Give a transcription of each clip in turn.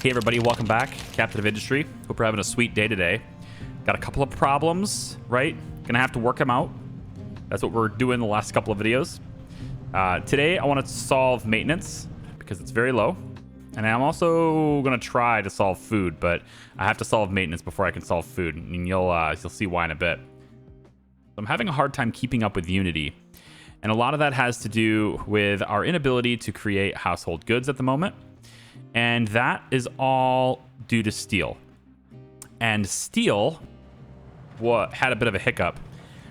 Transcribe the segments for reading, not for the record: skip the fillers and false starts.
Hey everybody, welcome back. Captain of Industry. Hope you're having a sweet day today. Got a couple of problems, right? Gonna have to work them out. That's what we're doing the last couple of videos. Today I want to solve maintenance because it's very low. And I'm also gonna try to solve food, but I have to solve maintenance before I can solve food. And you'll see why in a bit. I'm having a hard time keeping up with Unity. And a lot of that has to do with our inability to create household goods at the moment. And that is all due to steel. And steel had a bit of a hiccup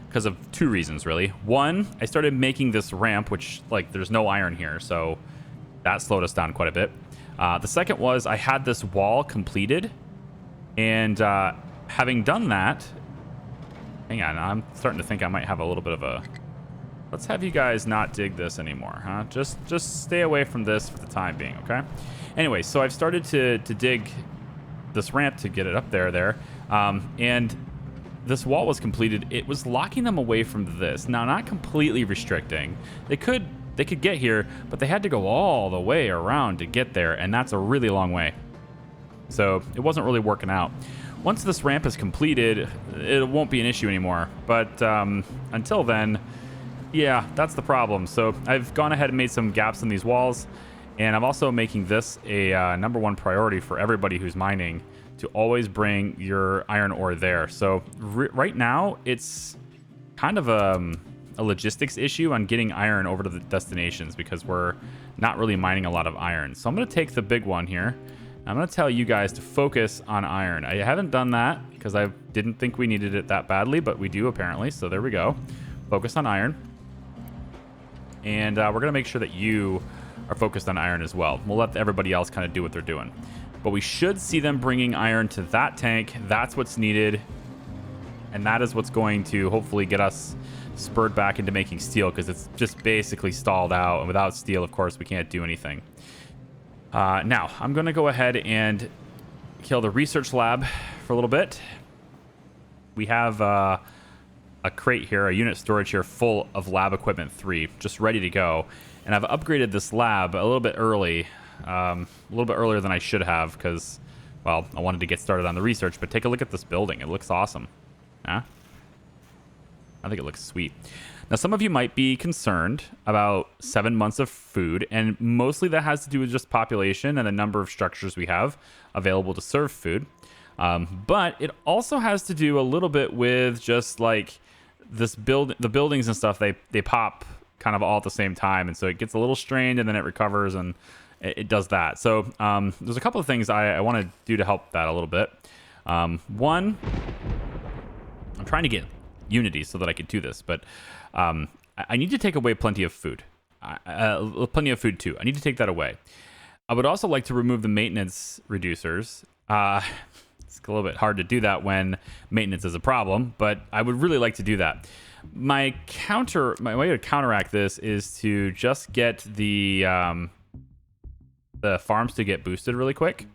because of two reasons, really. One, I started making this ramp, which, like, there's no iron here, so that slowed us down quite a bit. The second was I had this wall completed, and having done that... Hang on, I'm starting to think I might have a little bit of a... Let's have you guys not dig this anymore, huh? Just stay away from this for the time being, okay? Anyway, so I've started to dig this ramp to get it up there. And this wall was completed. It was locking them away from this. Now, not completely restricting. They could get here, but they had to go all the way around to get there, and that's a really long way. So it wasn't really working out. Once this ramp is completed, it won't be an issue anymore. But until then... Yeah, that's the problem. So I've gone ahead and made some gaps in these walls, and I'm also making this a #1 priority for everybody who's mining to always bring your iron ore there. So right now, it's kind of a logistics issue on getting iron over to the destinations because we're not really mining a lot of iron. So I'm going to take the big one here. I'm going to tell you guys to focus on iron. I haven't done that because I didn't think we needed it that badly, but we do apparently. So there we go. Focus on iron. And we're going to make sure that you are focused on iron as well. We'll let everybody else kind of do what they're doing. But we should see them bringing iron to that tank. That's what's needed. And that is what's going to hopefully get us spurred back into making steel, because it's just basically stalled out. And without steel, of course, we can't do anything. Now, I'm going to go ahead and kill the research lab for a little bit. We have... a crate here, a unit storage here full of lab equipment 3, just ready to go. And I've upgraded this lab a little bit early, a little bit earlier than I should have because, well, I wanted to get started on the research. But take a look at this building. It looks awesome. Yeah? I think it looks sweet. Now, some of you might be concerned about 7 months of food, and mostly that has to do with just population and the number of structures we have available to serve food. But it also has to do a little bit with just like the buildings and stuff. They pop kind of all at the same time, and so it gets a little strained and then it recovers, and it does that. So there's a couple of things I want to do to help that a little bit. One, I'm trying to get Unity so that I could do this, but I need to take away plenty of food. Plenty of food too. I need to take that away. I would also like to remove the maintenance reducers. It's a little bit hard to do that when maintenance is a problem, but I would really like to do that. My way to counteract this is to just get the farms to get boosted really quick,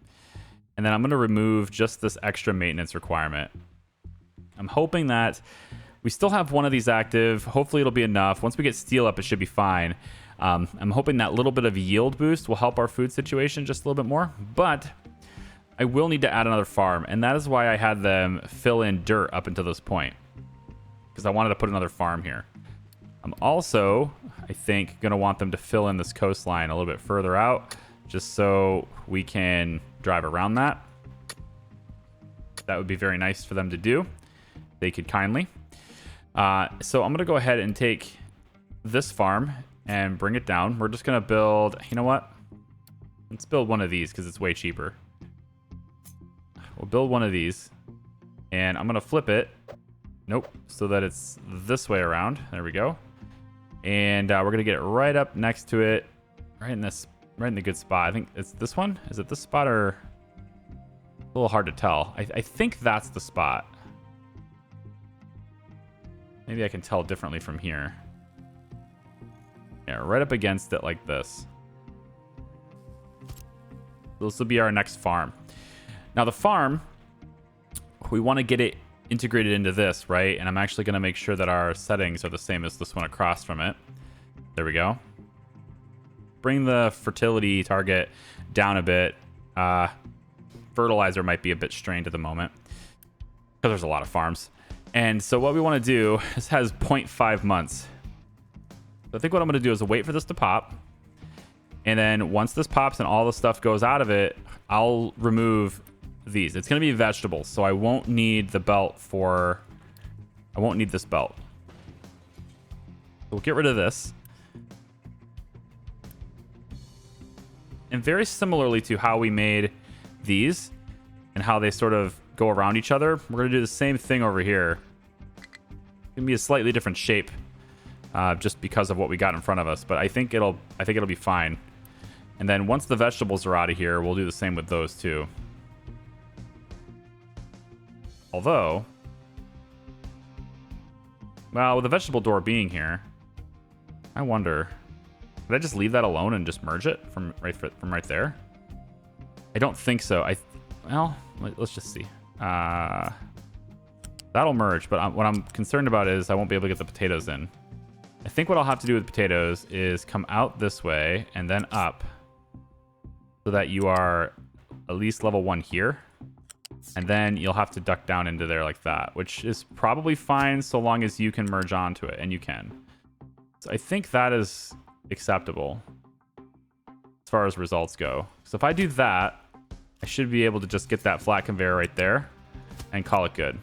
and then I'm going to remove just this extra maintenance requirement. I'm hoping that we still have one of these active. Hopefully it'll be enough. Once we get steel up, it should be fine. I'm hoping that little bit of yield boost will help our food situation just a little bit more, but I will need to add another farm, and that is why I had them fill in dirt up until this point, because I wanted to put another farm here. I'm also, I think, going to want them to fill in this coastline a little bit further out, just so we can drive around that. That would be very nice for them to do. They could kindly. So I'm going to go ahead and take this farm and bring it down. We're just going to build, you know what? Let's build one of these because it's way cheaper. We'll build one of these, and I'm going to flip it. Nope. So that it's this way around. There we go. And we're going to get it right up next to it. Right in the good spot. I think it's this one. Is it this spot or... A little hard to tell. I think that's the spot. Maybe I can tell differently from here. Yeah, right up against it like this. This will be our next farm. Now the farm, we want to get it integrated into this, right? And I'm actually going to make sure that our settings are the same as this one across from it. There we go. Bring the fertility target down a bit. fertilizer might be a bit strained at the moment because there's a lot of farms. And so what we want to do, this has 0.5 months. So I think what I'm going to do is wait for this to pop. And then once this pops and all the stuff goes out of it, I'll remove these. It's going to be vegetables, so I won't need the belt for... I won't need this belt. So we'll get rid of this. And very similarly to how we made these and how they sort of go around each other, we're going to do the same thing over here. It's going to be a slightly different shape just because of what we got in front of us, but I think it'll be fine. And then once the vegetables are out of here, we'll do the same with those too. Although, well, with the vegetable door being here, I wonder, did I just leave that alone and just merge it from right there? I don't think so. Well, let's just see. That'll merge, but what I'm concerned about is I won't be able to get the potatoes in. I think what I'll have to do with potatoes is come out this way and then up so that you are at least level 1 here. And then you'll have to duck down into there like that, which is probably fine so long as you can merge onto it, and you can. So I think that is acceptable as far as results go. So if I do that, I should be able to just get that flat conveyor right there and call it good.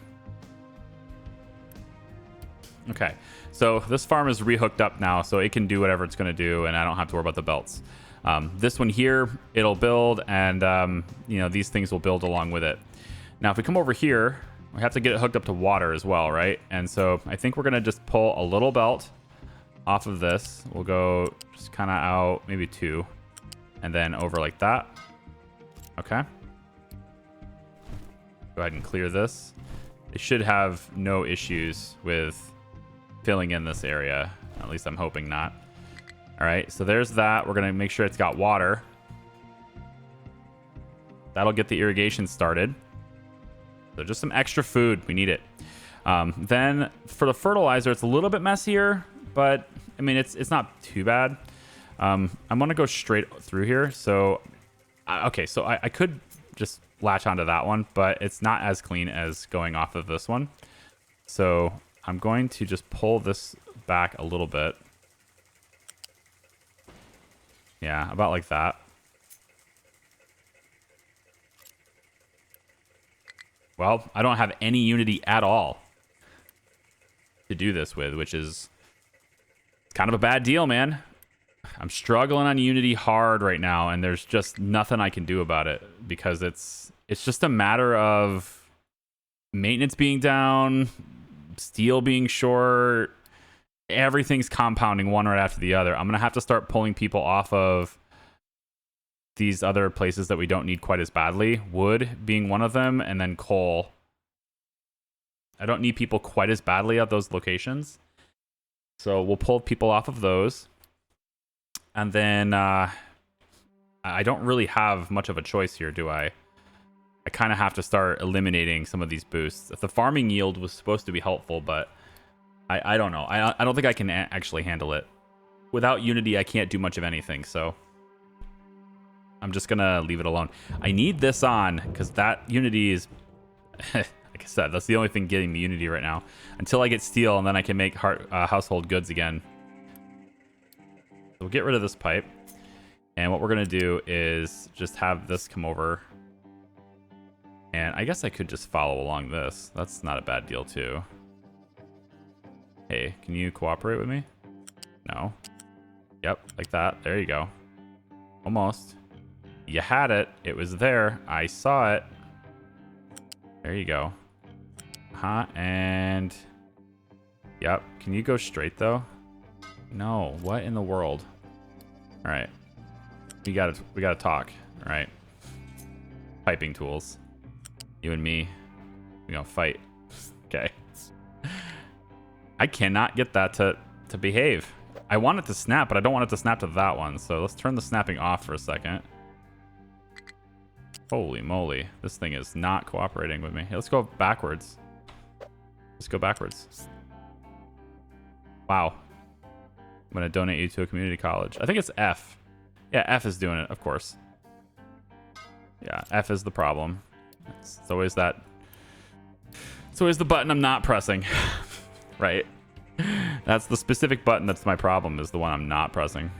Okay, so this farm is rehooked up now, so it can do whatever it's going to do, and I don't have to worry about the belts. This one here, it'll build, and these things will build along with it. Now, if we come over here, we have to get it hooked up to water as well, right? And so I think we're going to just pull a little belt off of this. We'll go just kind of out, maybe 2, and then over like that. Okay. Go ahead and clear this. It should have no issues with filling in this area. At least I'm hoping not. All right, so there's that. We're going to make sure it's got water. That'll get the irrigation started. So just some extra food. We need it. Then for the fertilizer, it's a little bit messier, but I mean, it's not too bad. I'm going to go straight through here. So, okay, so I could just latch onto that one, but it's not as clean as going off of this one. So I'm going to just pull this back a little bit. Yeah, about like that. Well, I don't have any Unity at all to do this with, which is kind of a bad deal, man. I'm struggling on Unity hard right now, and there's just nothing I can do about it because it's just a matter of maintenance being down, steel being short, everything's compounding one right after the other. I'm going to have to start pulling people off of these other places that we don't need quite as badly. Wood being one of them, and then coal. I don't need people quite as badly at those locations. So we'll pull people off of those. And then I don't really have much of a choice here, do I? I kind of have to start eliminating some of these boosts. If the farming yield was supposed to be helpful, but I don't know. I don't think I can actually handle it. Without Unity, I can't do much of anything, so I'm just going to leave it alone. I need this on because that Unity is, like I said, that's the only thing getting me Unity right now. Until I get steel, and then I can make household goods again. So we'll get rid of this pipe. And what we're going to do is just have this come over. And I guess I could just follow along this. That's not a bad deal, too. Hey, can you cooperate with me? No. Yep, like that. There you go. Almost. You had it. It was there. I saw it. There you go. And... Yep. Can you go straight, though? No. What in the world? All right. We gotta talk. All right. Piping tools. You and me. We gonna fight. Okay. I cannot get that to behave. I want it to snap, but I don't want it to snap to that one. So let's turn the snapping off for a second. Holy moly. This thing is not cooperating with me. Hey, let's go backwards. Let's go backwards. Wow. I'm going to donate you to a community college. I think it's F. Yeah, F is doing it, of course. Yeah, F is the problem. It's always that. It's always the button I'm not pressing. Right. That's the specific button that's my problem, is the one I'm not pressing.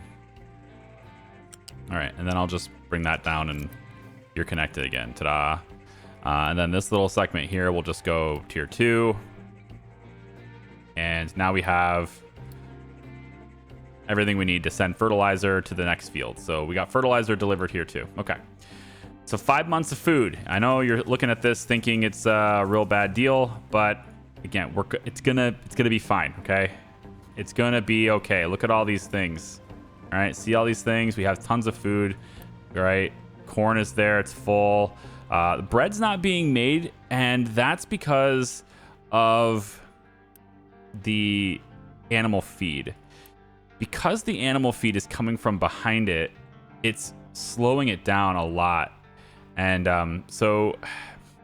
All right, and then I'll just bring that down and you're connected again. Ta-da. And then this little segment here will just go tier 2. And now we have everything we need to send fertilizer to the next field. So we got fertilizer delivered here too. Okay. So 5 months of food. I know you're looking at this thinking it's a real bad deal, but again, it's gonna be fine. Okay, it's gonna be okay. Look at all these things. All right, see all these things. We have tons of food. All right, corn is there. It's full. The bread's not being made, and that's because of the animal feed. Because the animal feed is coming from behind it, it's slowing it down a lot. And so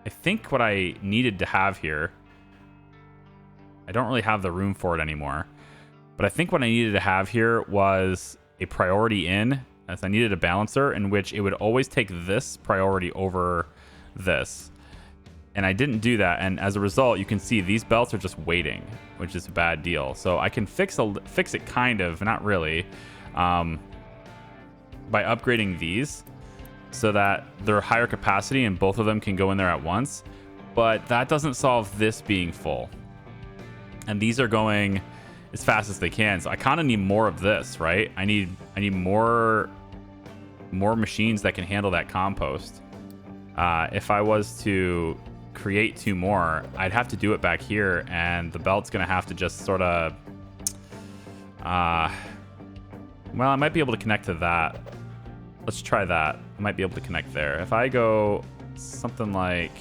I think what I needed to have here, I don't really have the room for it anymore, but I think what I needed to have here was a priority in, as I needed a balancer in which it would always take this priority over this. And I didn't do that, and as a result, you can see these belts are just waiting, which is a bad deal. So I can fix it kind of, not really, by upgrading these so that they're higher capacity and both of them can go in there at once. But that doesn't solve this being full. And these are going as fast as they can. So I kind of need more of this, right? I need more machines that can handle that compost. If I was to create 2 more, I'd have to do it back here, and the belt's gonna have to just sort of well, I might be able to connect to that. Let's try that. I might be able to connect there. If I go something like,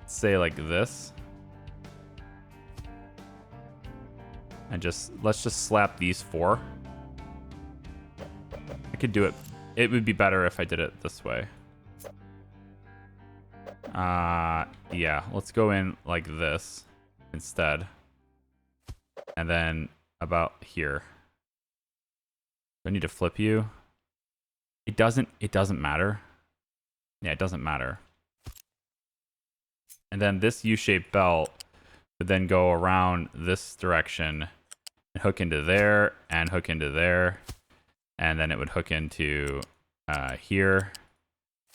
say like this, and let's just slap these 4. I could do it. It would be better if I did it this way. Yeah, let's go in like this instead. And then about here. Do I need to flip you? It doesn't matter. Yeah, it doesn't matter. And then this U-shaped belt would then go around this direction and hook into there and hook into there. And then it would hook into here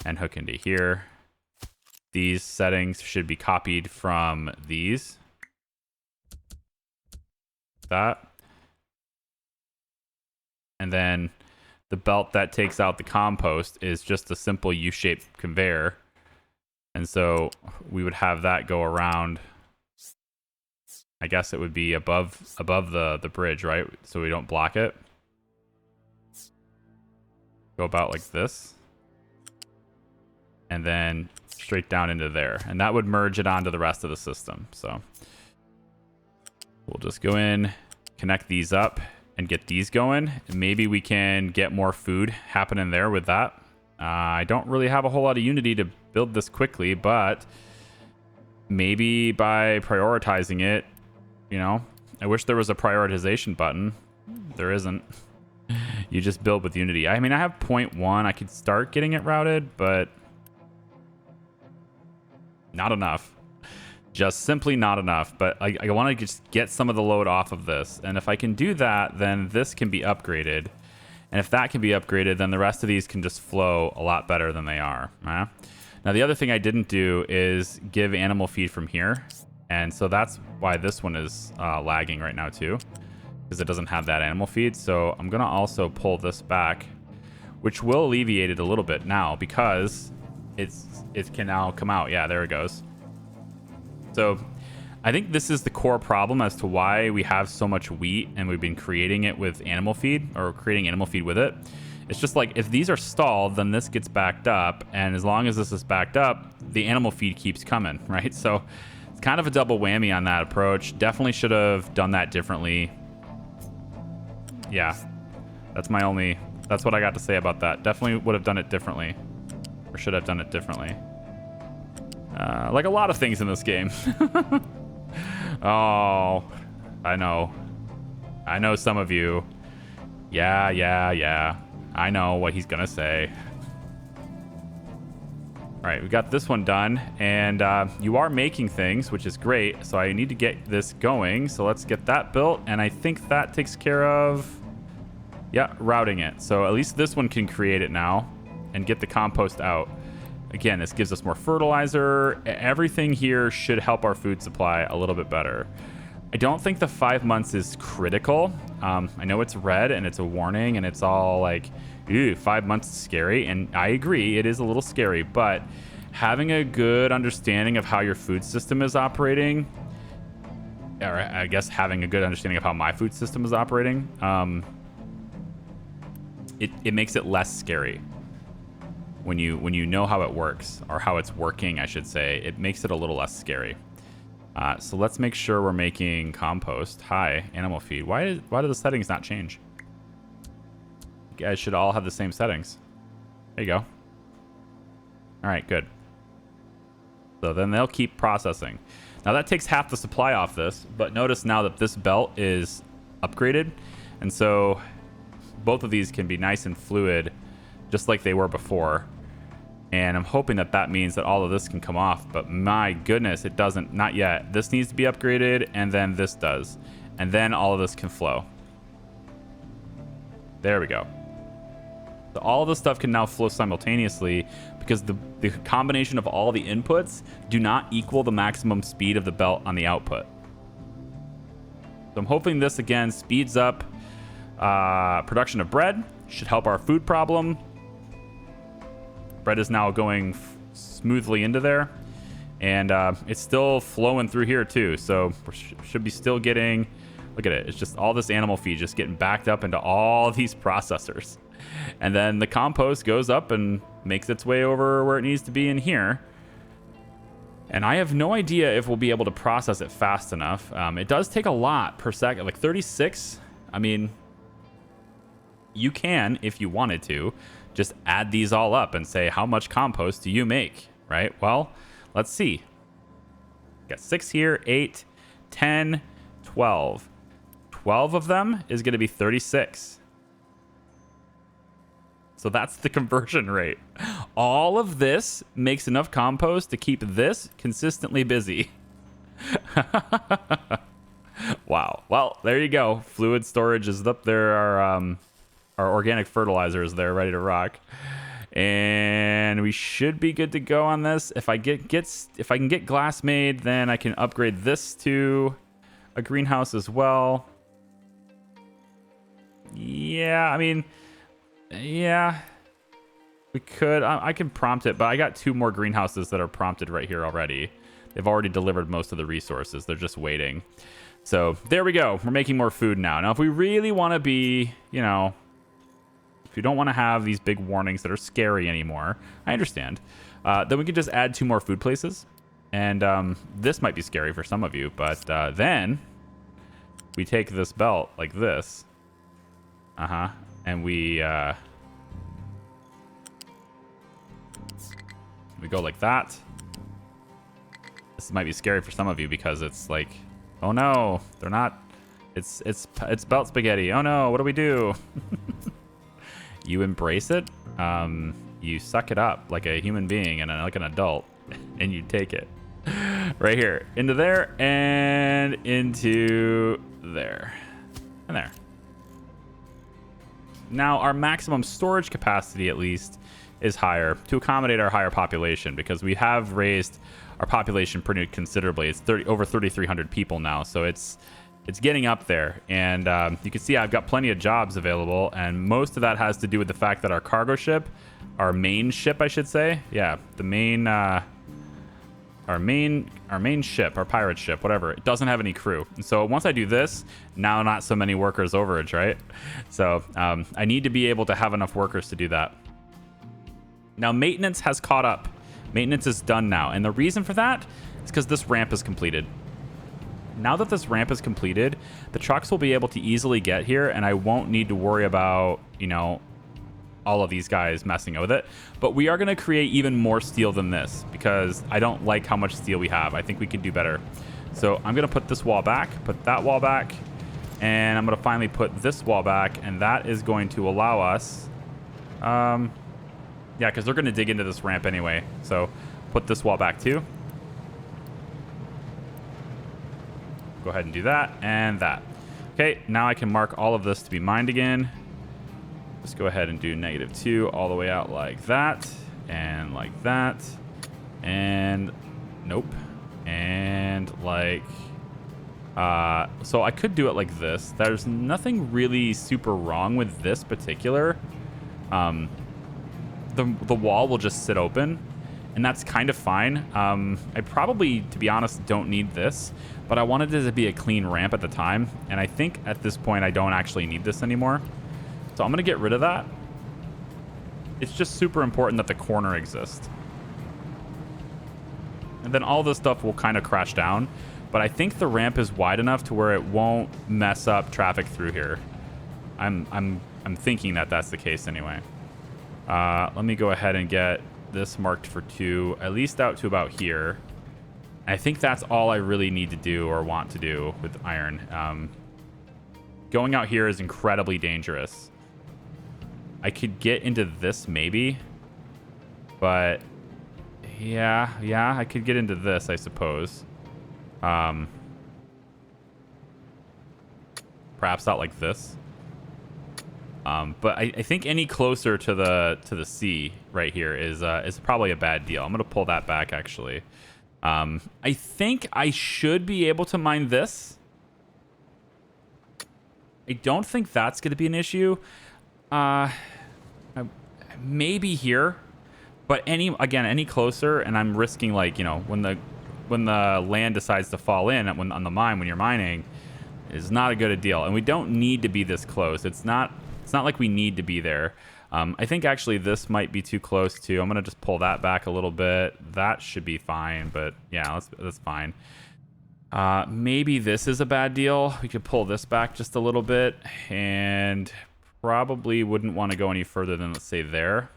and hook into here. These settings should be copied from these. That. And then the belt that takes out the compost is just a simple U-shaped conveyor. And so we would have that go around. I guess it would be above the bridge, right? So we don't block it. Go about like this. And then straight down into there. And that would merge it onto the rest of the system. So we'll just go in, connect these up, and get these going. Maybe we can get more food happening there with that. I don't really have a whole lot of Unity to build this quickly, but maybe by prioritizing it, you know, I wish there was a prioritization button. There isn't. You just build with Unity. I mean, I have 0.1. I could start getting it routed, but not enough. Just simply not enough. But I want to just get some of the load off of this. And if I can do that, then this can be upgraded. And if that can be upgraded, then the rest of these can just flow a lot better than they are. Now, the other thing I didn't do is give animal feed from here. And so that's why this one is lagging right now too, because it doesn't have that animal feed. So I'm going to also pull this back, which will alleviate it a little bit now because it can now come out. Yeah, there it goes. So I think this is the core problem as to why we have so much wheat and we've been creating it with animal feed, or creating animal feed with it. It's just like if these are stalled, then this gets backed up. And as long as this is backed up, the animal feed keeps coming, right? So it's kind of a double whammy on that approach. Definitely should have done that differently. Yeah, that's what I got to say about that. Definitely would have done it differently, or should have done it differently. Like a lot of things in this game. Oh, I know some of you. Yeah. I know what he's gonna say. All right, we got this one done, and you are making things, which is great. So I need to get this going. So let's get that built, and I think that takes care of, yeah, routing it. So at least this one can create it now and get the compost out. Again, this gives us more fertilizer. Everything here should help our food supply a little bit better. I don't think the 5 months is critical. I know it's red and it's a warning and it's all like, ooh, 5 months is scary. And I agree, it is a little scary, but having a good understanding of how your food system is operating, or I guess having a good understanding of how my food system is operating, it makes it less scary. When you know how it works, or how it's working, I should say, it makes it a little less scary. So let's make sure we're making compost. Hi, animal feed. Why do the settings not change? You guys should all have the same settings. There you go. All right, good. So then they'll keep processing. Now that takes half the supply off this, but notice now that this belt is upgraded, and so both of these can be nice and fluid, just like they were before. And I'm hoping that that means that all of this can come off, but my goodness, it doesn't. Not yet. This needs to be upgraded, and then this does. And then all of this can flow. There we go. So all of this stuff can now flow simultaneously because the combination of all the inputs do not equal the maximum speed of the belt on the output. So I'm hoping this, again, speeds up production of bread. Should help our food problem. Bread is now going smoothly into there, and it's still flowing through here too, so we should be still getting, look at it, it's just all this animal feed just getting backed up into all these processors, and then the compost goes up and makes its way over where it needs to be in here. And I have no idea if we'll be able to process it fast enough. It does take a lot per second, like 36. I mean, you can, if you wanted to, just add these all up and say, how much compost do you make, right? Well, let's see. Got 6 here, 8, 10, 12. 12 of them is going to be 36. So that's the conversion rate. All of this makes enough compost to keep this consistently busy. Wow. Well, there you go. Fluid storage is up there. Our organic fertilizer is there, ready to rock, and we should be good to go on this. If I can get glass made, then I can upgrade this to a greenhouse as well. Yeah, I mean, yeah, we could. I can prompt it, but I got 2 more greenhouses that are prompted right here already. They've already delivered most of the resources. They're just waiting. So there we go. We're making more food now. Now, if we really want to be, you know, if you don't want to have these big warnings that are scary anymore, I understand. Then we can just add 2 more food places. And this might be scary for some of you, but then we take this belt like this. And we go like that. This might be scary for some of you because it's like, oh no, they're not. It's belt spaghetti. Oh no, what do we do? You embrace it. You suck it up like a human being and like an adult, and you take it right here into there and into there and there. Now our maximum storage capacity, at least, is higher to accommodate our higher population, because we have raised our population pretty considerably. It's over 3,300 people now, so it's getting up there, and you can see I've got plenty of jobs available, and most of that has to do with the fact that our cargo ship, our main ship, I should say, yeah, the main, our main ship, our pirate ship, whatever, it doesn't have any crew. And so once I do this, now not so many workers overage, right? So I need to be able to have enough workers to do that. Now maintenance has caught up. Maintenance is done now, and the reason for that is because this ramp is completed. Now that this ramp is completed, the trucks will be able to easily get here, and I won't need to worry about, you know, all of these guys messing with it. But we are going to create even more steel than this, because I don't like how much steel we have. I think we can do better. So I'm going to put this wall back, put that wall back, and I'm going to finally put this wall back, and that is going to allow us Yeah, because they're going to dig into this ramp anyway. So put this wall back too. Go ahead and do that and that. Okay, now I can mark all of this to be mined again. Let's go ahead and do -2 all the way out like that. And like that. And nope. And like... so I could do it like this. There's nothing really super wrong with this particular. The wall will just sit open, and that's kind of fine. I probably, to be honest, don't need this, but I wanted it to be a clean ramp at the time, and I think at this point I don't actually need this anymore. So I'm going to get rid of that. It's just super important that the corner exists. And then all this stuff will kind of crash down, but I think the ramp is wide enough to where it won't mess up traffic through here. I'm thinking that that's the case anyway. Let me go ahead and get this marked for 2, at least out to about here. I think that's all I really need to do or want to do with iron. Going out here is incredibly dangerous. I could get into this maybe, but yeah, I could get into this, I suppose. Perhaps not like this. But I think any closer to the sea right here is probably a bad deal. I'm gonna pull that back actually. I think I should be able to mine this. I don't think that's gonna be an issue. Maybe here, but any closer, and I'm risking, like, you know, when the land decides to fall in on the mine when you're mining, is not a good deal. And we don't need to be this close. It's not like we need to be there. I think actually this might be too close too. I'm gonna just pull that back a little bit. That should be fine, but yeah, that's fine. Maybe this is a bad deal. We could pull this back just a little bit, and probably wouldn't want to go any further than, let's say, there.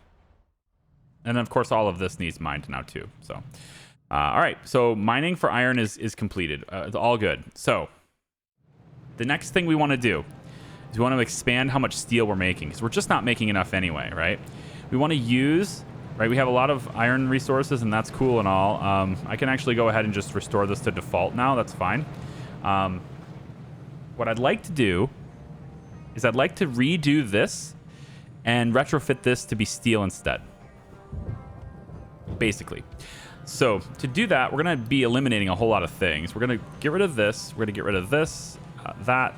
And then of course all of this needs mined now too. So all right, so mining for iron is completed. It's all good. So the next thing we want to do is we want to expand how much steel we're making, because we're just not making enough anyway, right? We want to use, right, we have a lot of iron resources, and that's cool and all. I can actually go ahead and just restore this to default now. That's fine. What I'd like to do is I'd like to redo this and retrofit this to be steel instead, basically. So to do that, we're going to be eliminating a whole lot of things. We're going to get rid of this. We're going to get rid of this, that.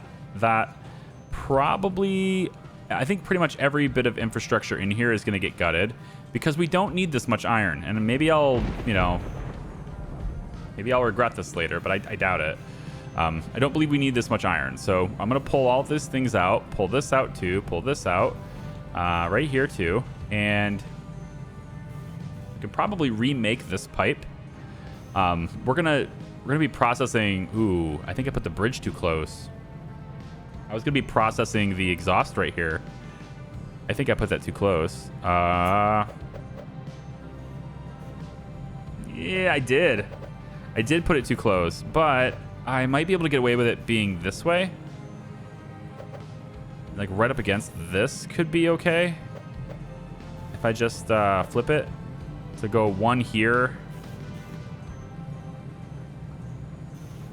Probably, I think pretty much every bit of infrastructure in here is going to get gutted, because we don't need this much iron. And maybe I'll regret this later, but I doubt it. I don't believe we need this much iron. So I'm going to pull all these things out, pull this out too, pull this out right here too. And we can probably remake this pipe. We're gonna be processing. Ooh, I think I put the bridge too close. I was gonna be processing the exhaust right here. I think I put that too close. Yeah, I did. I did put it too close, but I might be able to get away with it being this way. Like right up against this could be okay. If I just flip it to go one here.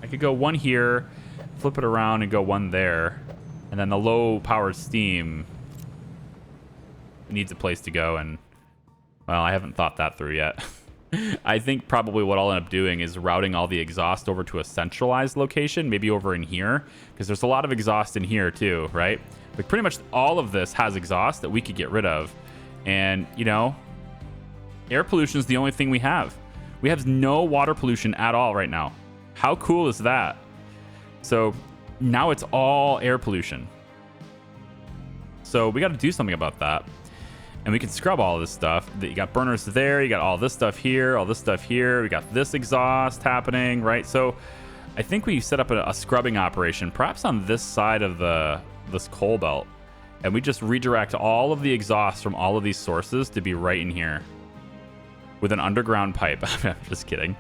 I could go one here, flip it around and go one there. And then the low powered steam needs a place to go. And, well, I haven't thought that through yet. I think probably what I'll end up doing is routing all the exhaust over to a centralized location, maybe over in here, because there's a lot of exhaust in here too, right? Like pretty much all of this has exhaust that we could get rid of. And, you know, air pollution is the only thing we have. We have no water pollution at all right now. How cool is that? So now it's all air pollution. So we got to do something about that. And we can scrub all of this stuff. You got burners there. You got all this stuff here, all this stuff here. We got this exhaust happening, right? So I think we set up a scrubbing operation, perhaps on this side of this coal belt. And we just redirect all of the exhaust from all of these sources to be right in here with an underground pipe. I'm just kidding.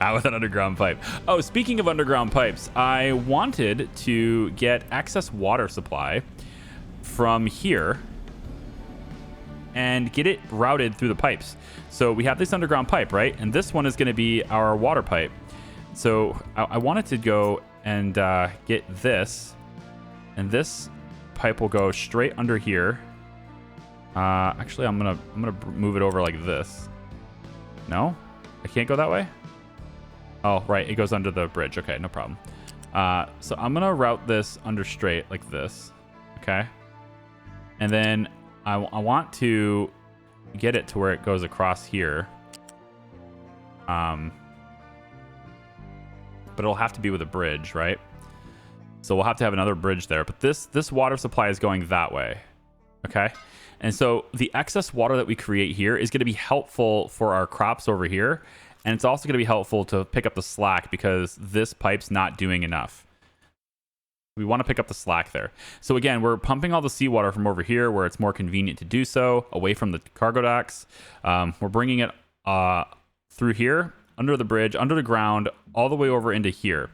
Not with an underground pipe. Oh, speaking of underground pipes, I wanted to get excess water supply from here and get it routed through the pipes. So we have this underground pipe, right? And this one is going to be our water pipe. So I wanted to go and get this, and this pipe will go straight under here. Actually, I'm gonna move it over like this. No, I can't go that way. Oh, right, it goes under the bridge. Okay, no problem. So I'm gonna route this under straight like this. Okay, and then I want to get it to where it goes across here. But it'll have to be with a bridge, right? So we'll have to have another bridge there. But this water supply is going that way. Okay. And so the excess water that we create here is going to be helpful for our crops over here. And it's also going to be helpful to pick up the slack because this pipe's not doing enough. We want to pick up the slack there. So again, we're pumping all the seawater from over here where it's more convenient to do so, away from the cargo docks. We're bringing it through here, under the bridge, under the ground, all the way over into here.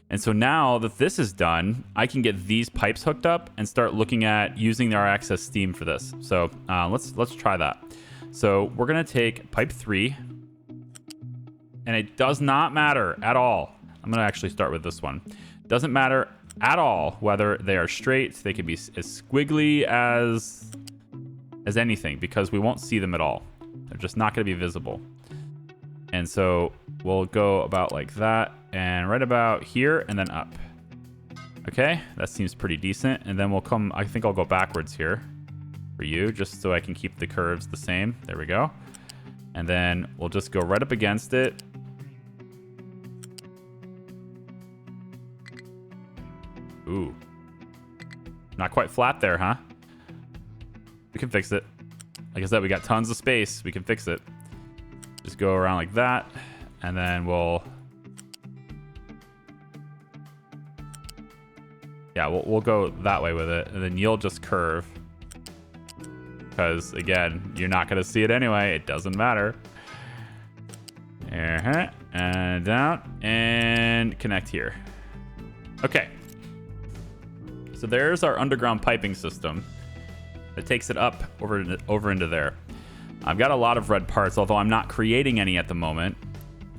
And so now that this is done, I can get these pipes hooked up and start looking at using our excess steam for this. So let's try that. So we're going to take pipe 3, and it does not matter at all. I'm going to actually start with this one. Doesn't matter at all whether they are straight. They could be as squiggly as anything because we won't see them at all. They're just not going to be visible. And so we'll go about like that and right about here and then up. Okay, that seems pretty decent. And then we'll come, I think I'll go backwards here for you just so I can keep the curves the same. There we go. And then we'll just go right up against it. Ooh. Not quite flat there, huh? We can fix it. Like I said, we got tons of space. We can fix it. Just go around like that. And then we'll... Yeah, we'll go that way with it. And then you'll just curve. Because, again, you're not going to see it anyway. It doesn't matter. And down. And connect here. Okay. So there's our underground piping system. It takes it up over into there. I've got a lot of red parts, although I'm not creating any at the moment.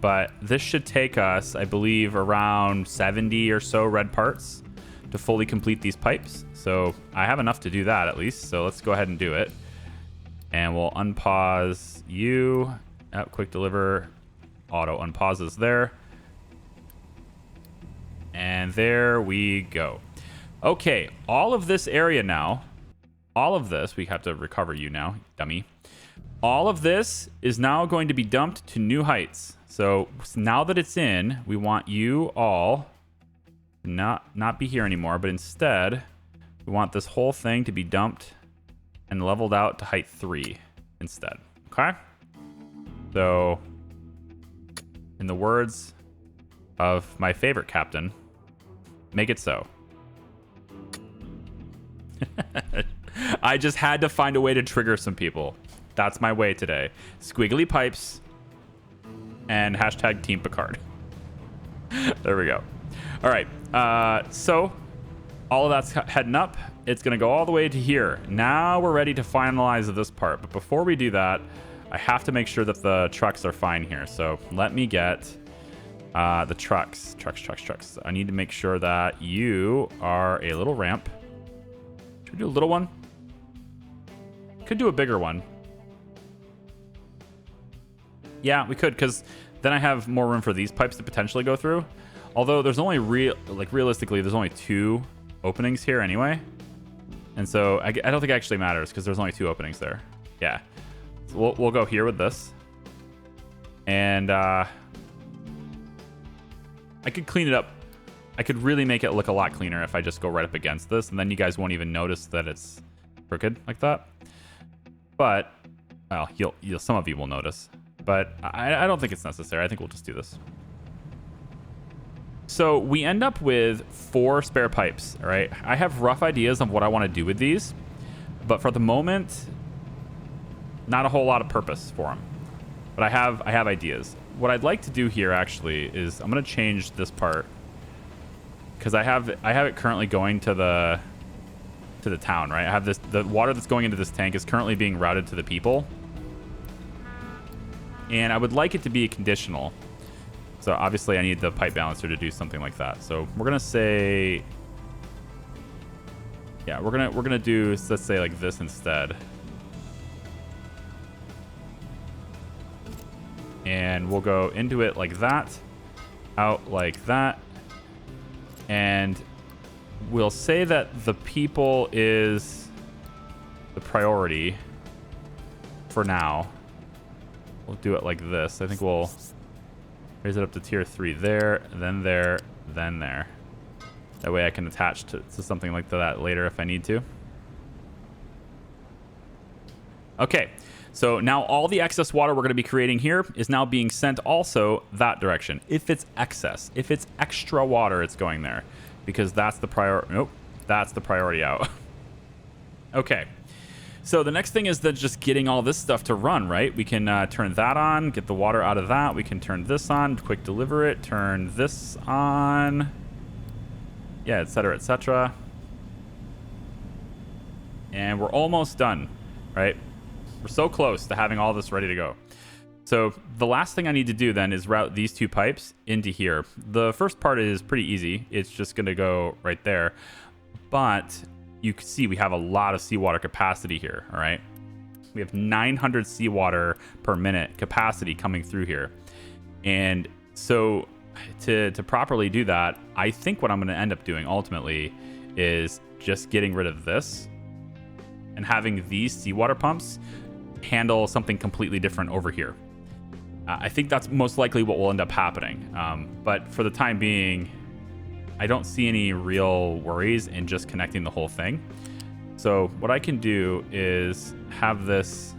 But this should take us, I believe, around 70 or so red parts to fully complete these pipes. So I have enough to do that at least. So let's go ahead and do it. And we'll unpause you. Quick deliver. Auto unpauses there. And there we go. Okay, all of this area now, all of this, we have to recover you now, dummy. All of this is now going to be dumped to new heights. So now that it's in, we want you all not be here anymore, but instead, we want this whole thing to be dumped and leveled out to height 3 instead, okay? So, in the words of my favorite captain, make it so. I just had to find a way to trigger some people. That's my way today. Squiggly pipes and hashtag Team Picard. There we go. All right. So all of that's heading up. It's going to go all the way to here. Now we're ready to finalize this part. But before we do that, I have to make sure that the trucks are fine here. So let me get the trucks. Trucks. I need to make sure that you are a little ramp. Should we do a little one? Could do a bigger one. Yeah, we could, because then I have more room for these pipes to potentially go through. Although there's only realistically, there's only 2 openings here anyway. And so I don't think it actually matters because there's only 2 openings there. Yeah. So we'll go here with this. And I could clean it up. I could really make it look a lot cleaner if I just go right up against this. And then you guys won't even notice that it's crooked like that. But, well, some of you will notice. But I don't think it's necessary. I think we'll just do this. So we end up with 4 spare pipes, all right? I have rough ideas of what I want to do with these. But for the moment, not a whole lot of purpose for them. But I have ideas. What I'd like to do here, actually, is I'm going to change this part. Because I have it currently going to to the town, right? I have this, the water that's going into this tank is currently being routed to the people. And I would like it to be conditional. So obviously I need the pipe balancer to do something like that. So we're gonna say, yeah, we're gonna do, let's say like this instead. And we'll go into it like that, out like that. And we'll say that the people is the priority for now. We'll do it like this. I think we'll raise it up to tier 3 there, then there, then there. That way I can attach to something like that later if I need to. Okay, so now all the excess water we're going to be creating here is now being sent also that direction. If it's excess, if it's extra water, it's going there, because that's the that's the priority out. Okay. So the next thing is then just getting all this stuff to run, right? We can turn that on, get the water out of that. We can turn this on, quick deliver it, turn this on. Yeah, et cetera, et cetera. And we're almost done, right? We're so close to having all this ready to go. So the last thing I need to do then is route these 2 pipes into here. The first part is pretty easy. It's just going to go right there. But you can see we have a lot of seawater capacity here, all right? We have 900 seawater per minute capacity coming through here. And so to properly do that, I think what I'm going to end up doing ultimately is just getting rid of this and having these seawater pumps handle something completely different over here. I think that's most likely what will end up happening. But for the time being, I don't see any real worries in just connecting the whole thing. So what I can do is have this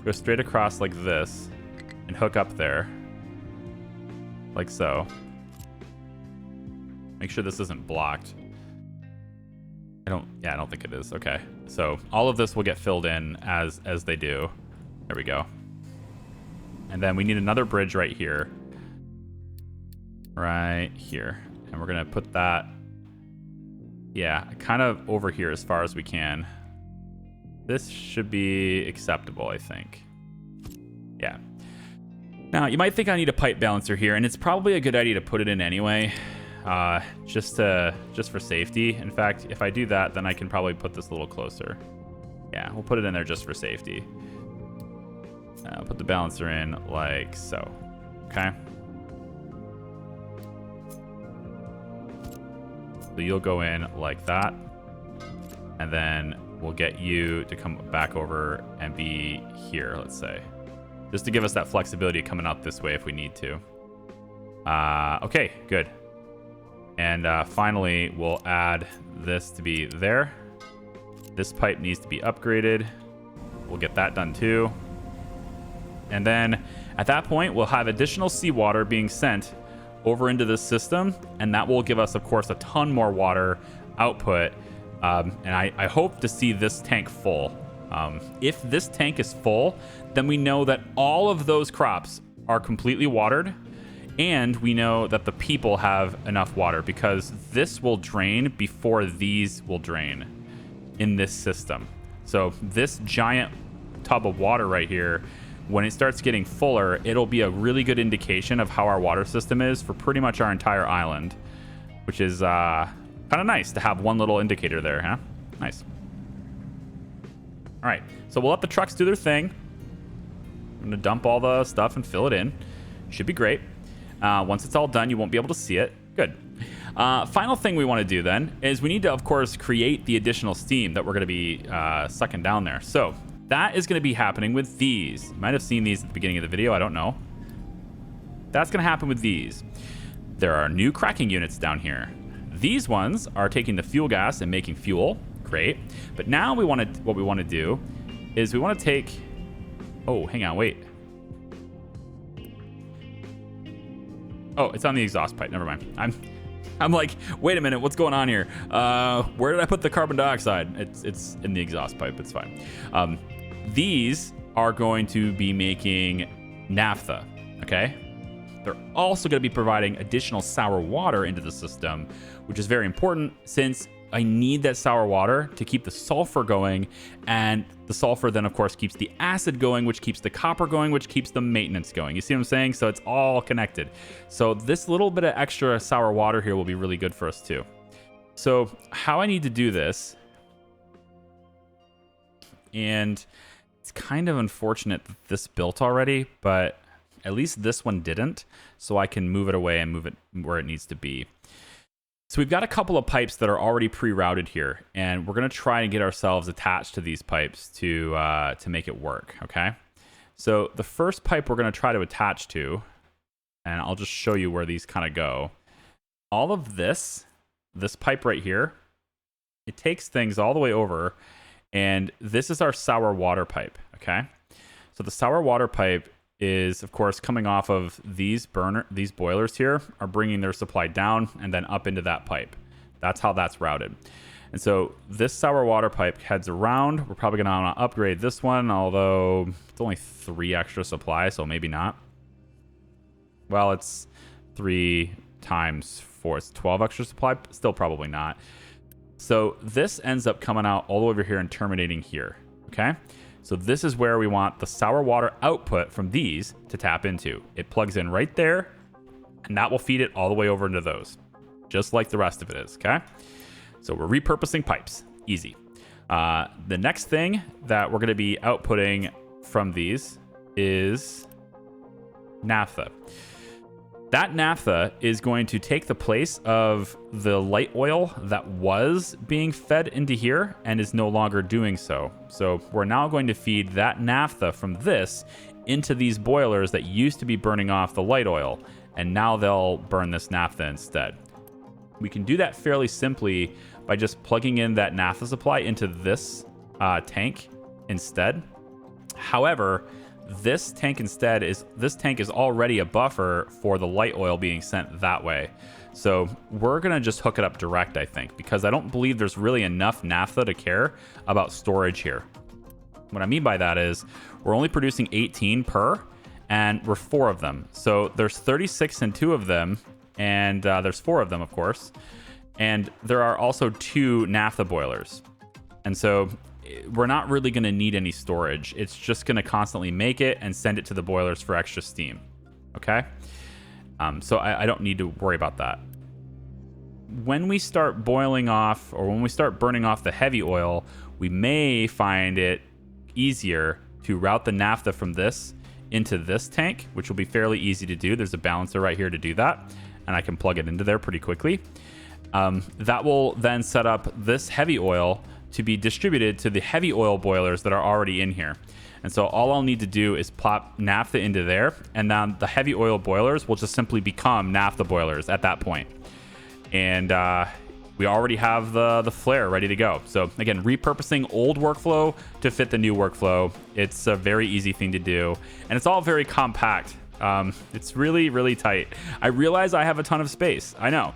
go straight across like this and hook up there. Like so. Make sure this isn't blocked. I don't think it is. Okay. So all of this will get filled in as they do. There we go. And then we need another bridge right here. Right here. And we're going to put that, yeah, kind of over here as far as we can. This should be acceptable, I think. Yeah. Now, you might think I need a pipe balancer here, and it's probably a good idea to put it in anyway, just for safety. In fact, if I do that, then I can probably put this a little closer. Yeah, we'll put it in there just for safety. I'll put the balancer in like so. Okay. So you'll go in like that, and then we'll get you to come back over and be here, let's say, just to give us that flexibility coming out this way if we need to. Okay, good. And finally, we'll add this to be there. This pipe needs to be upgraded. We'll get that done too. And then at that point, we'll have additional seawater being sent over into this system, and that will give us, of course, a ton more water output. And I hope to see this tank full. If this tank is full, then we know that all of those crops are completely watered, and we know that the people have enough water, because this will drain before these will drain in this system. So this giant tub of water right here, when it starts getting fuller, it'll be a really good indication of how our water system is for pretty much our entire island, which is kind of nice to have one little indicator there, huh? Nice. All right, so we'll let the trucks do their thing. I'm gonna dump all the stuff and fill it in. Should be great. Once it's all done, you won't be able to see it. Good. Final thing we want to do then is we need to, of course, create the additional steam that we're going to be sucking down there. So that is going to be happening with these. You might have seen these at the beginning of the video. I don't know. That's going to happen with these. There are new cracking units down here. These ones are taking the fuel gas and making fuel. Great. But now what we want to do is we want to take... Oh, hang on, wait. Oh, it's on the exhaust pipe. Never mind. I'm like, wait a minute, what's going on here? Where did I put the carbon dioxide? It's in the exhaust pipe. It's fine. These are going to be making naphtha. Okay. They're also going to be providing additional sour water into the system, which is very important since I need that sour water to keep the sulfur going, and the sulfur then of course keeps the acid going, which keeps the copper going, which keeps the maintenance going. You see what I'm saying? So it's all connected. So this little bit of extra sour water here will be really good for us too. So how I need to do this, and it's kind of unfortunate that this built already, but at least this one didn't, so I can move it away and move it where it needs to be. So we've got a couple of pipes that are already pre-routed here, and we're going to try and get ourselves attached to these pipes to make it work, okay? So the first pipe we're going to try to attach to, and I'll just show you where these kind of go. All of this pipe right here, it takes things all the way over, and this is our sour water pipe, okay? So the sour water pipe is, of course, coming off of these boilers here are bringing their supply down and then up into that pipe. That's how that's routed. And so this sour water pipe heads around. We're probably going to want to upgrade this one, although it's only 3 extra supply, so maybe not. Well, it's 3 times 4. It's 12 extra supply. Still probably not. So this ends up coming out all the way over here and terminating here, okay? So this is where we want the sour water output from these to tap into. It plugs in right there, and that will feed it all the way over into those, just like the rest of it is, okay? So we're repurposing pipes. Easy. The next thing that we're going to be outputting from these is naphtha. That naphtha is going to take the place of the light oil that was being fed into here and is no longer doing so. So we're now going to feed that naphtha from this into these boilers that used to be burning off the light oil, and now they'll burn this naphtha instead. We can do that fairly simply by just plugging in that naphtha supply into this tank instead. However, this tank is already a buffer for the light oil being sent that way. So we're going to just hook it up direct, I think, because I don't believe there's really enough naphtha to care about storage here. What I mean by that is we're only producing 18 per, and we're 4 of them. So there's 36 in 2 of them, and there's 4 of them, of course. And there are also 2 naphtha boilers. And so we're not really going to need any storage. It's just going to constantly make it and send it to the boilers for extra steam. Okay? So I don't need to worry about that. When we start boiling off, or when we start burning off the heavy oil, we may find it easier to route the naphtha from this into this tank, which will be fairly easy to do. There's a balancer right here to do that, and I can plug it into there pretty quickly. That will then set up this heavy oil to be distributed to the heavy oil boilers that are already in here. And so all I'll need to do is plop naphtha into there, and then the heavy oil boilers will just simply become naphtha boilers at that point. And we already have the flare ready to go. So again, repurposing old workflow to fit the new workflow. It's a very easy thing to do, and it's all very compact. It's really, really tight. I realize I have a ton of space. I know.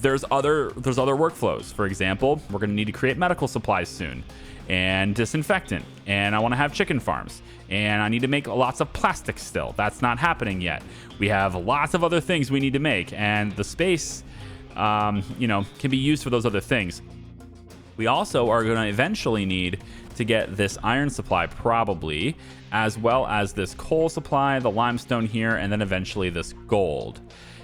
There's other workflows. For example, we're going to need to create medical supplies soon, and disinfectant, and I want to have chicken farms, and I need to make lots of plastic still. That's not happening yet. We have lots of other things we need to make, and the space, can be used for those other things. We also are going to eventually need to get this iron supply, probably, as well as this coal supply, the limestone here, and then eventually this gold.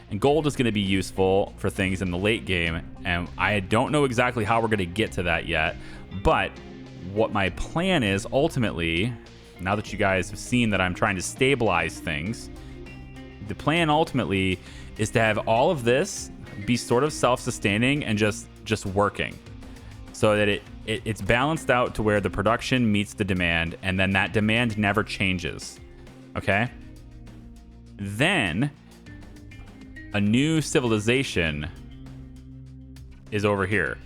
And gold is going to be useful for things in the late game, and I don't know exactly how we're going to get to that yet, but what my plan is ultimately, now that you guys have seen that I'm trying to stabilize things, the plan ultimately is to have all of this be sort of self-sustaining and just working, so that it's balanced out to where the production meets the demand, and then that demand never changes. Okay? Then a new civilization is over here.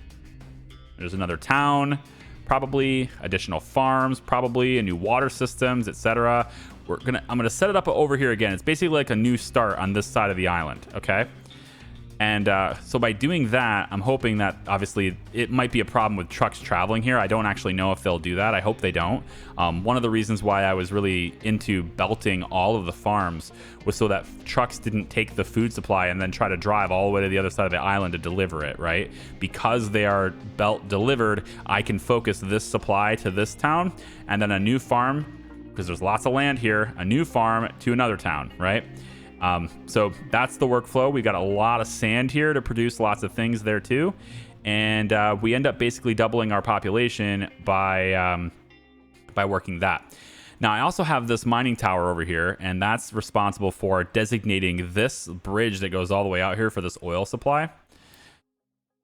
There's another town, probably additional farms, probably a new water systems, etc. I'm gonna set it up over here again. It's basically like a new start on this side of the island, okay? And so by doing that, I'm hoping that obviously it might be a problem with trucks traveling here. I don't actually know if they'll do that. I hope they don't. One of the reasons why I was really into belting all of the farms was so that trucks didn't take the food supply and then try to drive all the way to the other side of the island to deliver it, right? Because they are belt delivered, I can focus this supply to this town and then a new farm, because there's lots of land here, a new farm to another town, right? So that's the workflow. We've got a lot of sand here to produce lots of things there too. And we end up basically doubling our population by working that. Now, I also have this mining tower over here, and that's responsible for designating this bridge that goes all the way out here for this oil supply,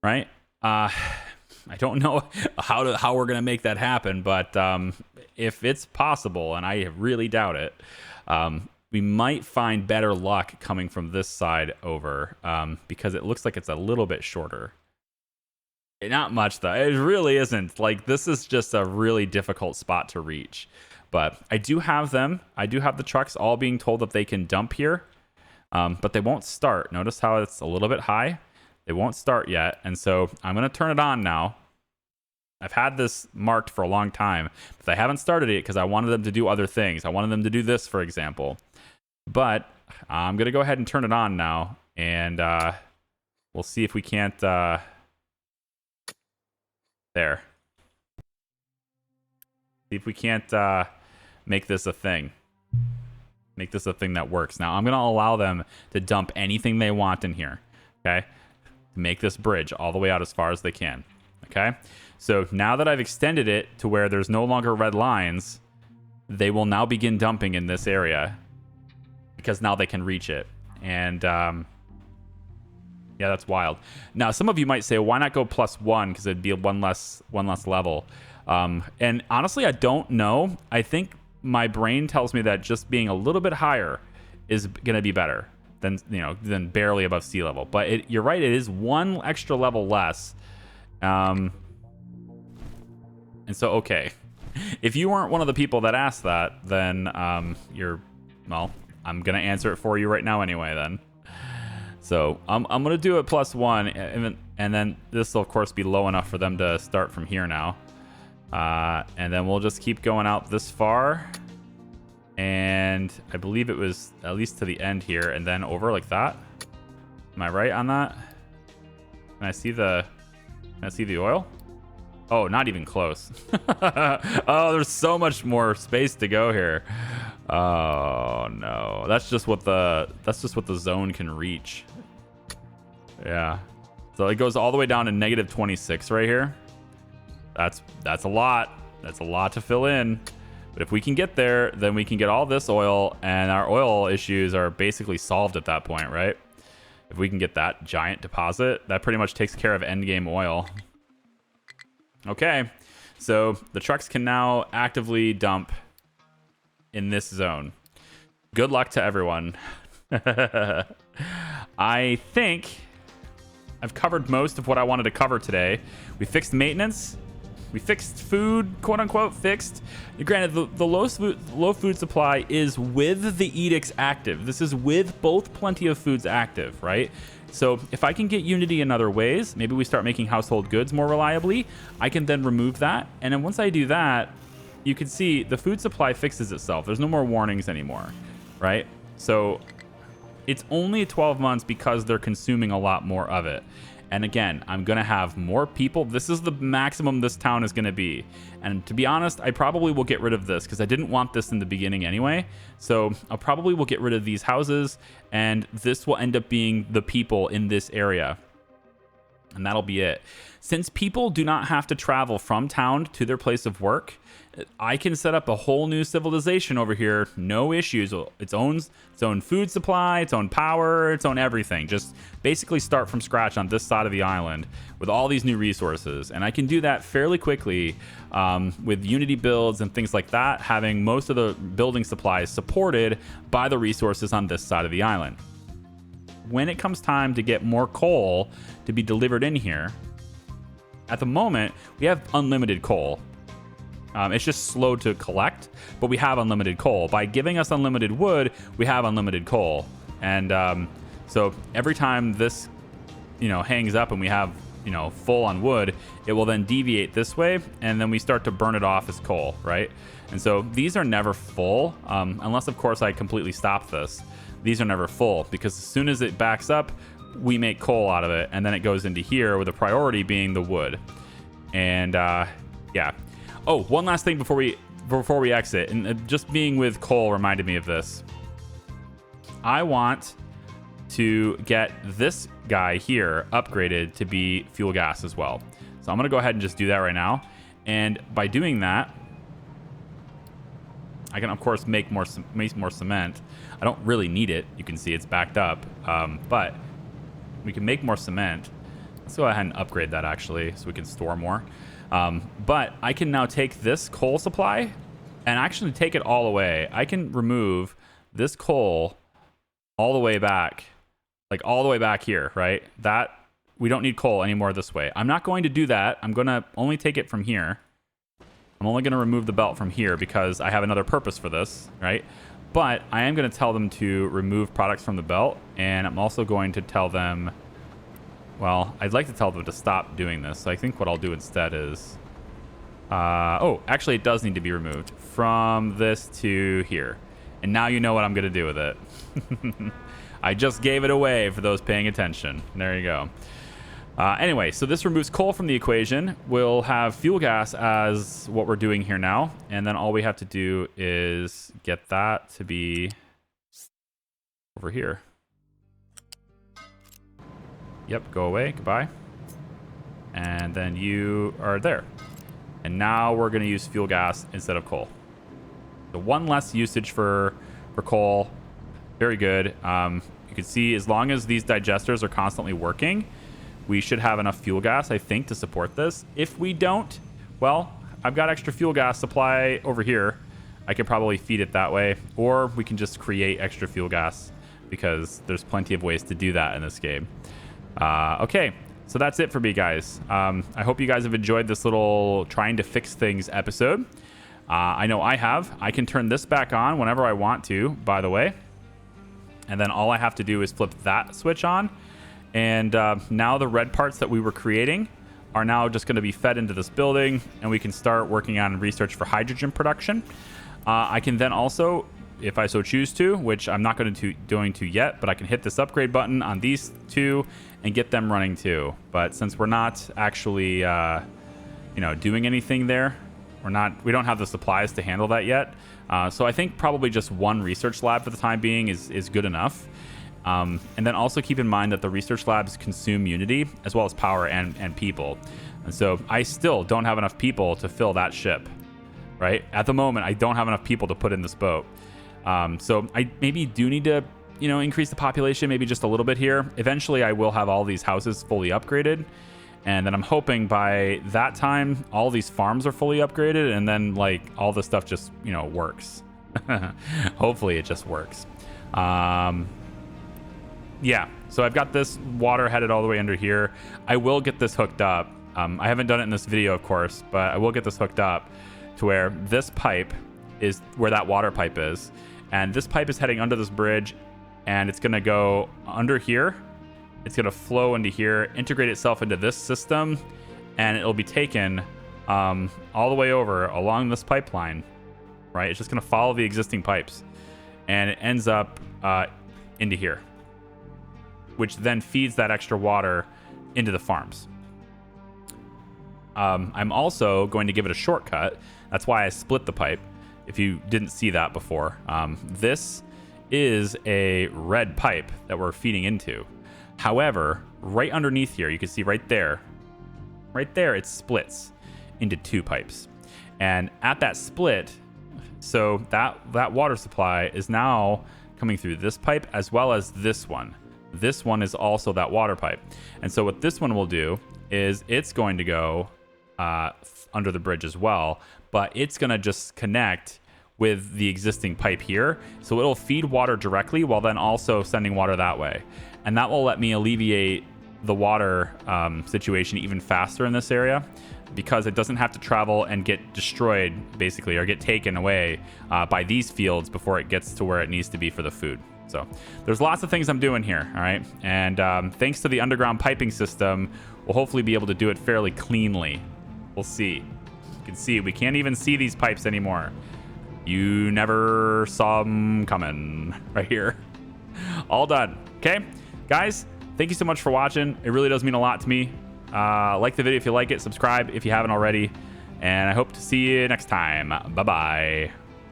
right? I don't know how we're going to make that happen, but if it's possible, and I really doubt it, we might find better luck coming from this side over because it looks like it's a little bit shorter. Not much, though. It really isn't. Like, this is just a really difficult spot to reach. But I do have them. I do have the trucks all being told that they can dump here, but they won't start. Notice how it's a little bit high. They won't start yet, and so I'm going to turn it on now. I've had this marked for a long time, but I haven't started it because I wanted them to do other things. I wanted them to do this, for example. But I'm going to go ahead and turn it on now, and we'll see if we can't... There. See if we can't make this a thing. Make this a thing that works. Now, I'm going to allow them to dump anything they want in here, okay? To make this bridge all the way out as far as they can, okay? So now that I've extended it to where there's no longer red lines, they will now begin dumping in this area because now they can reach it. And yeah, that's wild. Now, some of you might say, why not go +1? Because it'd be one less level. And honestly, I don't know. I think my brain tells me that just being a little bit higher is going to be better than barely above sea level. But you're right, it is one extra level less. And so, okay. If you weren't one of the people that asked that, then well, I'm going to answer it for you right now anyway then. So I'm going to do it +1, and then this will, of course, be low enough for them to start from here now. And then we'll just keep going out this far. And I believe it was at least to the end here, and then over like that. Am I right on that? Can I see the oil? Oh, not even close. Oh, there's so much more space to go here. Oh no, that's just what the zone can reach. Yeah, so it goes all the way down to -26 right here. That's a lot. That's a lot to fill in. But if we can get there, then we can get all this oil, and our oil issues are basically solved at that point, right? If we can get that giant deposit, that pretty much takes care of endgame oil. Okay, so the trucks can now actively dump in this zone. Good luck to everyone. I think I've covered most of what I wanted to cover today. We fixed maintenance. We fixed food, quote unquote, fixed. Granted, the low food supply is with the edicts active. This is with both plenty of foods active, right? So if I can get Unity in other ways, maybe we start making household goods more reliably, I can then remove that. And then once I do that, you can see the food supply fixes itself. There's no more warnings anymore, right? So it's only 12 months because they're consuming a lot more of it. And again, I'm going to have more people. This is the maximum this town is going to be. And to be honest, I probably will get rid of this because I didn't want this in the beginning anyway. So I'll probably will get rid of these houses, and this will end up being the people in this area. And that'll be it. Since people do not have to travel from town to their place of work, I can set up a whole new civilization over here. No issues. Its own food supply, its own power, its own everything. Just basically start from scratch on this side of the island with all these new resources. And I can do that fairly quickly with Unity builds and things like that, having most of the building supplies supported by the resources on this side of the island. When it comes time to get more coal to be delivered in here, at the moment, we have unlimited coal. It's just slow to collect, but we have unlimited coal. By giving us unlimited wood, we have unlimited coal. And so every time this hangs up and we have, full on wood, it will then deviate this way, and then we start to burn it off as coal, right? And so these are never full, unless, of course, I completely stop this. These are never full, because as soon as it backs up, we make coal out of it, and then it goes into here, with the priority being the wood. And, yeah. Oh, one last thing before we exit, and just being with coal reminded me of this. I want to get this guy here upgraded to be fuel gas as well. So I'm going to go ahead and just do that right now. And by doing that, I can, of course, make more cement. I don't really need it. You can see it's backed up. But we can make more cement. Let's go ahead and upgrade that, actually, so we can store more. But I can now take this coal supply and actually take it all away. I can remove this coal all the way back, like all the way back here, right? That we don't need coal anymore this way. I'm not going to do that. I'm going to only take it from here. I'm only going to remove the belt from here because I have another purpose for this, right? But I am going to tell them to remove products from the belt, and I'm also going to tell them, well, I'd like to tell them to stop doing this. So I think what I'll do instead is, oh, actually it does need to be removed from this to here. And now you know what I'm going to do with it. I just gave it away for those paying attention. There you go. Anyway, so this removes coal from the equation. We'll have fuel gas as what we're doing here now. And then all we have to do is get that to be over here. Yep, go away. Goodbye. And then you are there. And now we're going to use fuel gas instead of coal. So one less usage for coal. Very good. You can see as long as these digesters are constantly working, we should have enough fuel gas, I think, to support this. If we don't, well, I've got extra fuel gas supply over here. I could probably feed it that way, or we can just create extra fuel gas because there's plenty of ways to do that in this game. Okay, so that's it for me, guys. I hope you guys have enjoyed this little trying to fix things episode. I know I have. I can turn this back on whenever I want to, by the way. And then all I have to do is flip that switch on. And now the red parts that we were creating are now just going to be fed into this building, and we can start working on research for hydrogen production. I can then also, if I so choose to, which I'm not going to yet, but I can hit this upgrade button on these two and get them running too. But since we're not actually, doing anything there, we don't have the supplies to handle that yet. So I think probably just one research lab for the time being is good enough. And then also keep in mind that the research labs consume Unity as well as power and people. And so I still don't have enough people to fill that ship, right? At the moment, I don't have enough people to put in this boat. So I maybe do need to, increase the population maybe just a little bit here. Eventually, I will have all these houses fully upgraded. And then I'm hoping by that time, all these farms are fully upgraded, and then like all this stuff just, works. Hopefully it just works. Yeah, so I've got this water headed all the way under here. I will get this hooked up. I haven't done it in this video, of course, but I will get this hooked up to where this pipe is where that water pipe is. And this pipe is heading under this bridge, and it's going to go under here. It's going to flow into here, integrate itself into this system, and it'll be taken all the way over along this pipeline, right? It's just going to follow the existing pipes, and it ends up into here, which then feeds that extra water into the farms. I'm also going to give it a shortcut. That's why I split the pipe, if you didn't see that before. This is a red pipe that we're feeding into. However, right underneath here, you can see right there, it splits into two pipes. And at that split, so that water supply is now coming through this pipe as well as this one. This one is also that water pipe. And so what this one will do is it's going to go under the bridge as well, but it's going to just connect with the existing pipe here. So it'll feed water directly while then also sending water that way. And that will let me alleviate the water situation even faster in this area, because it doesn't have to travel and get destroyed, basically, or get taken away by these fields before it gets to where it needs to be for the food. So there's lots of things I'm doing here, all right? And thanks to the underground piping system, we'll hopefully be able to do it fairly cleanly. We'll see. You can see, we can't even see these pipes anymore. You never saw them coming right here. All done. Okay, guys, thank you so much for watching. It really does mean a lot to me. Like the video if you like it, subscribe if you haven't already, and I hope to see you next time. Bye-bye.